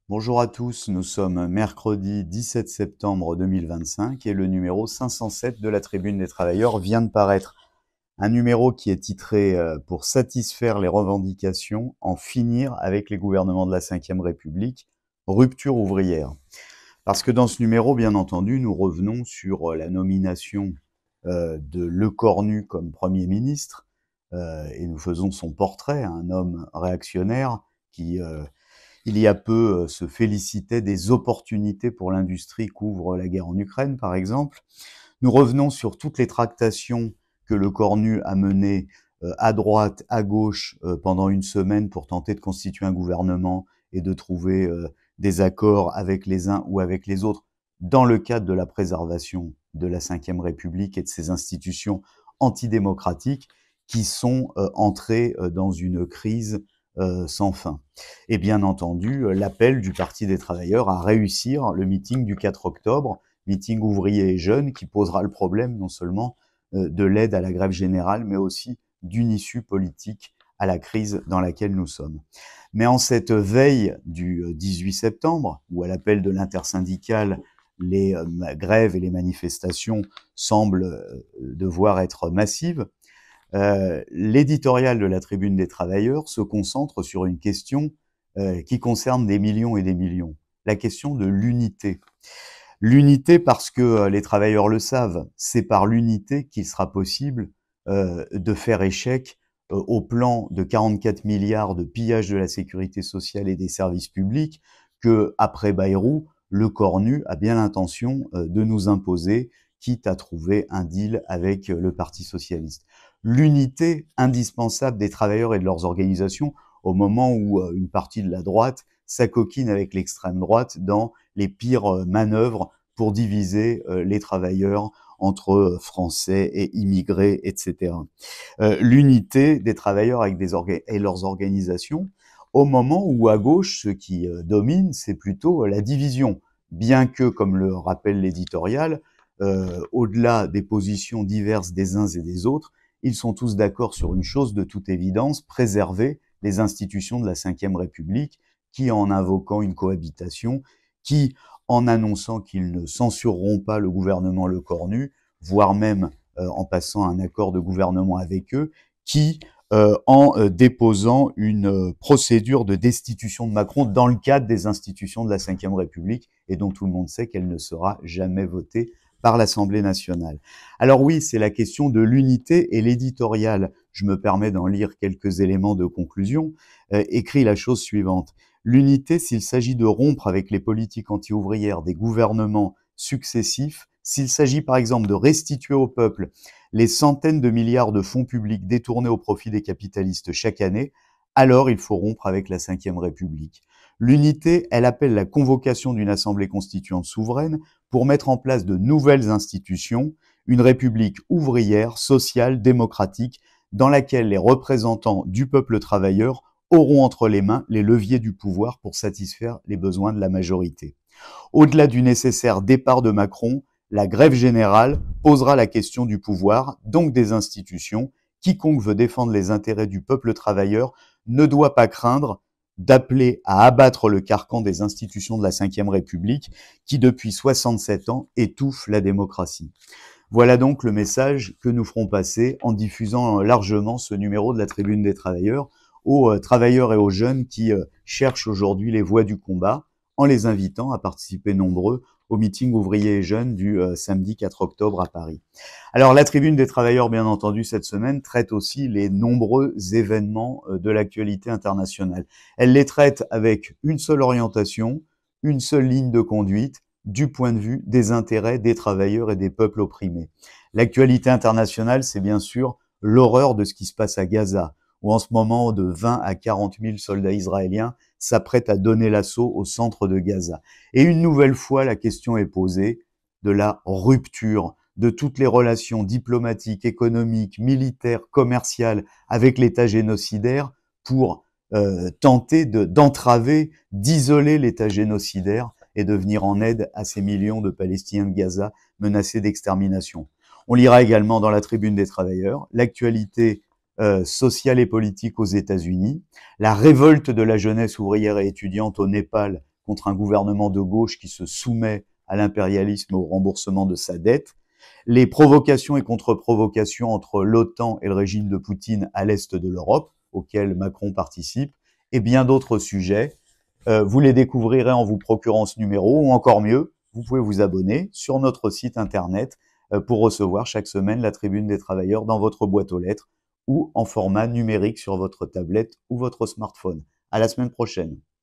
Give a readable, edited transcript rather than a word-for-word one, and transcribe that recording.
Bonjour à tous, nous sommes mercredi 17 septembre 2025 et le numéro 507 de la Tribune des Travailleurs vient de paraître. Un numéro qui est titré Pour satisfaire les revendications, en finir avec les gouvernements de la Ve République, rupture ouvrière. Parce que dans ce numéro, bien entendu, nous revenons sur la nomination de Lecornu comme Premier ministre et nous faisons son portrait, un homme réactionnaire qui il y a peu se félicitait des opportunités pour l'industrie qu'ouvre la guerre en Ukraine, par exemple. Nous revenons sur toutes les tractations que Lecornu a menées à droite, à gauche, pendant une semaine pour tenter de constituer un gouvernement et de trouver des accords avec les uns ou avec les autres dans le cadre de la préservation de la Ve République et de ses institutions antidémocratiques qui sont entrées dans une crise sans fin. Et bien entendu, l'appel du Parti des travailleurs à réussir le meeting du 4 octobre, meeting ouvrier et jeune, qui posera le problème non seulement de l'aide à la grève générale, mais aussi d'une issue politique à la crise dans laquelle nous sommes. Mais en cette veille du 18 septembre, où à l'appel de l'intersyndicale, les grèves et les manifestations semblent devoir être massives, l'éditorial de la Tribune des Travailleurs se concentre sur une question qui concerne des millions et des millions, la question de l'unité. L'unité parce que les travailleurs le savent, c'est par l'unité qu'il sera possible de faire échec au plan de 44 milliards de pillage de la sécurité sociale et des services publics que, après Bayrou, Lecornu a bien l'intention de nous imposer, quitte à trouver un deal avec le Parti socialiste. L'unité indispensable des travailleurs et de leurs organisations au moment où une partie de la droite s'acoquine avec l'extrême droite dans les pires manœuvres pour diviser les travailleurs entre Français et immigrés, etc. L'unité des travailleurs avec et leurs organisations, au moment où à gauche, ce qui domine, c'est plutôt la division. Bien que, comme le rappelle l'éditorial, au-delà des positions diverses des uns et des autres, ils sont tous d'accord sur une chose de toute évidence, préserver les institutions de la Ve République, qui, en invoquant une cohabitation, qui, en annonçant qu'ils ne censureront pas le gouvernement Lecornu, voire même en passant un accord de gouvernement avec eux, qui, en déposant une procédure de destitution de Macron dans le cadre des institutions de la Ve République, et dont tout le monde sait qu'elle ne sera jamais votée par l'Assemblée nationale. Alors oui, c'est la question de l'unité, et l'éditorial, je me permets d'en lire quelques éléments de conclusion, écrit la chose suivante. L'unité, s'il s'agit de rompre avec les politiques anti-ouvrières des gouvernements successifs, s'il s'agit par exemple de restituer au peuple les centaines de milliards de fonds publics détournés au profit des capitalistes chaque année, alors il faut rompre avec la Ve République. L'unité, elle appelle la convocation d'une assemblée constituante souveraine pour mettre en place de nouvelles institutions, une république ouvrière, sociale, démocratique, dans laquelle les représentants du peuple travailleur auront entre les mains les leviers du pouvoir pour satisfaire les besoins de la majorité. Au-delà du nécessaire départ de Macron, la grève générale posera la question du pouvoir, donc des institutions. Quiconque veut défendre les intérêts du peuple travailleur ne doit pas craindre d'appeler à abattre le carcan des institutions de la Ve République qui, depuis 67 ans, étouffe la démocratie. Voilà donc le message que nous ferons passer en diffusant largement ce numéro de la Tribune des Travailleurs aux travailleurs et aux jeunes qui cherchent aujourd'hui les voies du combat, en les invitant à participer nombreux au meeting ouvrier et jeunes du samedi 4 octobre à Paris. Alors la Tribune des Travailleurs, bien entendu, cette semaine, traite aussi les nombreux événements de l'actualité internationale. Elle les traite avec une seule orientation, une seule ligne de conduite, du point de vue des intérêts des travailleurs et des peuples opprimés. L'actualité internationale, c'est bien sûr l'horreur de ce qui se passe à Gaza, où en ce moment, de 20 à 40 000 soldats israéliens s'apprêtent à donner l'assaut au centre de Gaza. Et une nouvelle fois, la question est posée de la rupture de toutes les relations diplomatiques, économiques, militaires, commerciales avec l'État génocidaire pour tenter d'entraver, d'isoler l'État génocidaire et de venir en aide à ces millions de Palestiniens de Gaza menacés d'extermination. On lira également dans la Tribune des Travailleurs l'actualité sociale et politique aux États-Unis, la révolte de la jeunesse ouvrière et étudiante au Népal contre un gouvernement de gauche qui se soumet à l'impérialisme et au remboursement de sa dette, les provocations et contre-provocations entre l'OTAN et le régime de Poutine à l'est de l'Europe, auquel Macron participe, et bien d'autres sujets. Vous les découvrirez en vous procurant ce numéro, ou encore mieux, vous pouvez vous abonner sur notre site internet pour recevoir chaque semaine la Tribune des Travailleurs dans votre boîte aux lettres ou en format numérique sur votre tablette ou votre smartphone. À la semaine prochaine.